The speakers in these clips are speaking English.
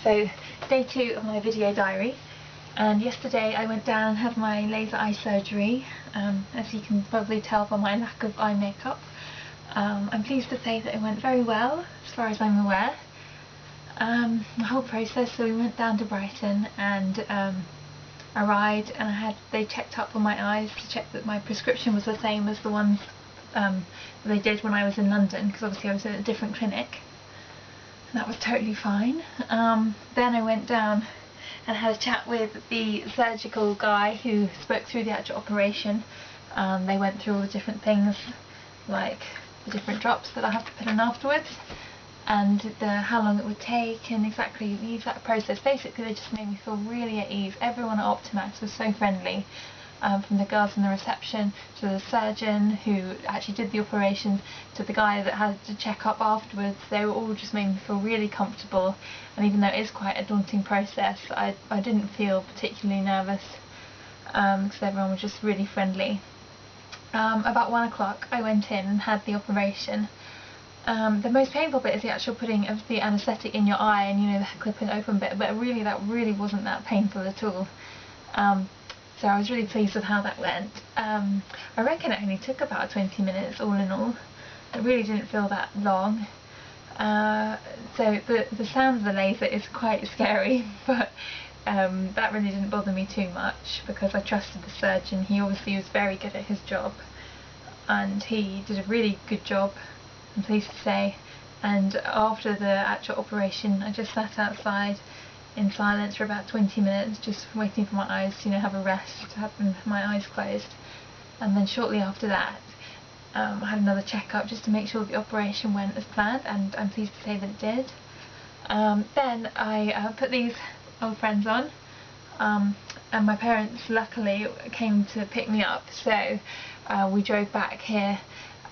So day 2 of my video diary, and yesterday I went down and had my laser eye surgery. As you can probably tell by my lack of eye makeup, I'm pleased to say that it went very well as far as I'm aware. The whole process, so we went down to Brighton and arrived, and they checked up on my eyes to check that my prescription was the same as the ones they did when I was in London, because obviously I was at a different clinic. And that was totally fine. Then I went down and had a chat with the surgical guy who spoke through the actual operation. They went through all the different things, like the different drops that I have to put in afterwards, and how long it would take, and exactly the exact process. Basically they just made me feel really at ease. Everyone at Optimax was so friendly, from the girls in the reception to the surgeon who actually did the operation to the guy that had to check up afterwards. They were all just made me feel really comfortable, and even though it is quite a daunting process, I didn't feel particularly nervous, because everyone was just really friendly. About 1 o'clock I went in and had the operation. The most painful bit is the actual putting of the anaesthetic in your eye, and the clipping open bit, but that really wasn't that painful at all. So I was really pleased with how that went. I reckon it only took about 20 minutes all in all. It really didn't feel that long. So the sound of the laser is quite scary, but that really didn't bother me too much because I trusted the surgeon. He obviously was very good at his job, and he did a really good job, I'm pleased to say. And after the actual operation I just sat outside in silence for about 20 minutes, just waiting for my eyes to have a rest, to have my eyes closed. And then shortly after that I had another checkup just to make sure the operation went as planned, and I'm pleased to say that it did. Then I put these old friends on, and my parents luckily came to pick me up, so we drove back here.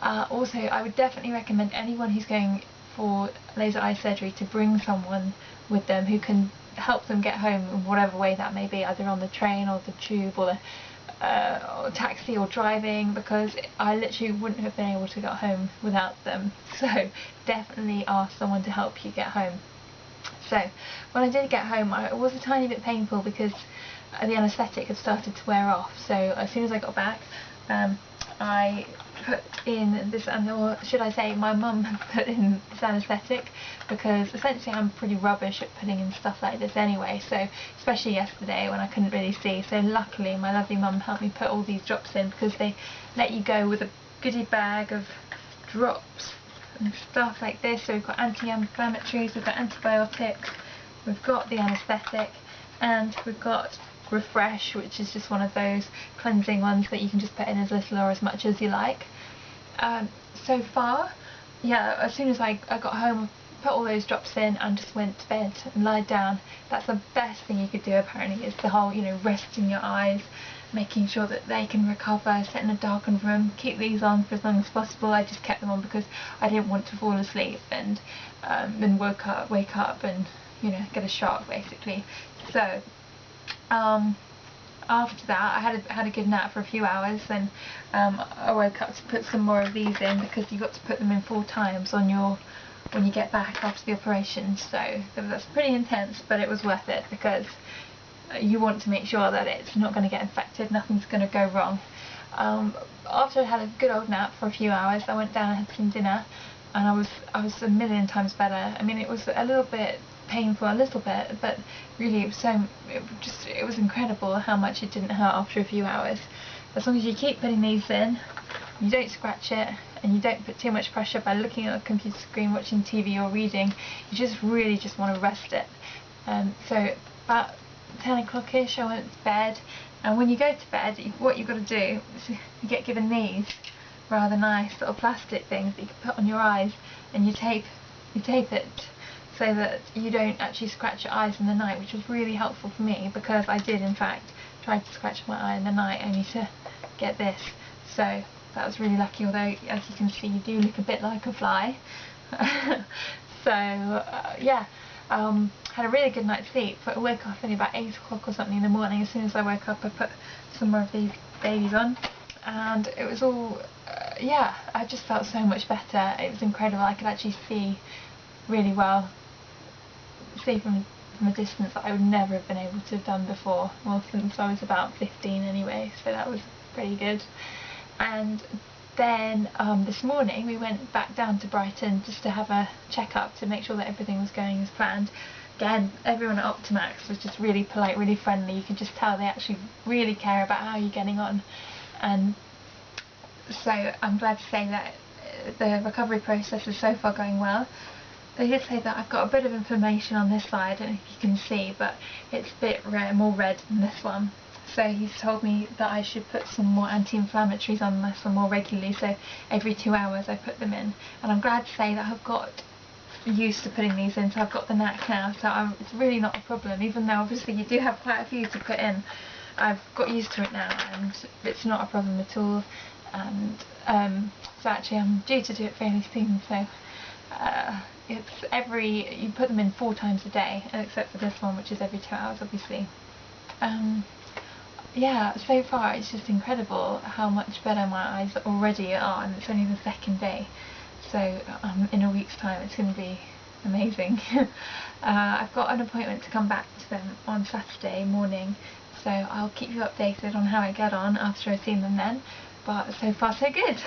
Also, I would definitely recommend anyone who's going for laser eye surgery to bring someone with them who can help them get home in whatever way that may be, either on the train or the tube or the taxi or driving, because I literally wouldn't have been able to get home without them. So definitely ask someone to help you get home. So when I did get home, it was a tiny bit painful because the anaesthetic had started to wear off. So as soon as I got back, I put in this, or should I say my mum put in this anaesthetic, because essentially I'm pretty rubbish at putting in stuff like this anyway, so especially yesterday when I couldn't really see. So luckily my lovely mum helped me put all these drops in, because they let you go with a goodie bag of drops and stuff like this. So we've got anti-inflammatories, we've got antibiotics, we've got the anaesthetic, and we've got Refresh, which is just one of those cleansing ones that you can just put in as little or as much as you like. So far, yeah, as soon as I got home, I put all those drops in and just went to bed and lied down. That's the best thing you could do apparently, is the whole resting your eyes, making sure that they can recover, sit in a darkened room, keep these on for as long as possible. I just kept them on because I didn't want to fall asleep and then wake up and get a shock basically. So after that I had a good nap for a few hours. Then I woke up to put some more of these in, because you got to put them in 4 times when you get back after the operation. So that's pretty intense, but it was worth it, because you want to make sure that it's not going to get infected, nothing's going to go wrong. After I had a good old nap for a few hours, I went down and had some dinner, and I was a million times better. I mean, it was a little bit painful, but really it was incredible how much it didn't hurt after a few hours. As long as you keep putting these in, you don't scratch it, and you don't put too much pressure by looking at a computer screen, watching TV or reading. You just really want to rest it. So about 10 o'clock-ish I went to bed, and when you go to bed, what you've got to do is you get given these rather nice little plastic things that you can put on your eyes, and you tape it so that you don't actually scratch your eyes in the night, which was really helpful for me, because I did in fact try to scratch my eye in the night only to get this. So that was really lucky, although as you can see you do look a bit like a fly. So yeah, had a really good night's sleep. I woke up only about 8 o'clock or something in the morning. As soon as I woke up I put some more of these babies on, and it was all yeah, I just felt so much better. It was incredible. I could actually see really well, see from from a distance that I would never have been able to have done before, well, since I was about 15 anyway, so that was pretty good. And then this morning we went back down to Brighton just to have a check-up to make sure that everything was going as planned. Again, everyone at Optimax was just really polite, really friendly. You could just tell they actually really care about how you're getting on. And so I'm glad to say that the recovery process is so far going well. They did say that I've got a bit of inflammation on this side, I don't know if you can see, but it's a bit more red than this one. So he's told me that I should put some more anti-inflammatories on this one more regularly, so every 2 hours I put them in. And I'm glad to say that I've got used to putting these in, so I've got the knack now, so it's really not a problem, even though obviously you do have quite a few to put in. I've got used to it now and it's not a problem at all. And so actually I'm due to do it fairly soon, so you put them in 4 times a day, except for this one, which is every 2 hours obviously. Yeah, so far it's just incredible how much better my eyes already are, and it's only the 2nd day, so in a week's time it's going to be amazing. I've got an appointment to come back to them on Saturday morning, so I'll keep you updated on how I get on after I've seen them then, but so far so good.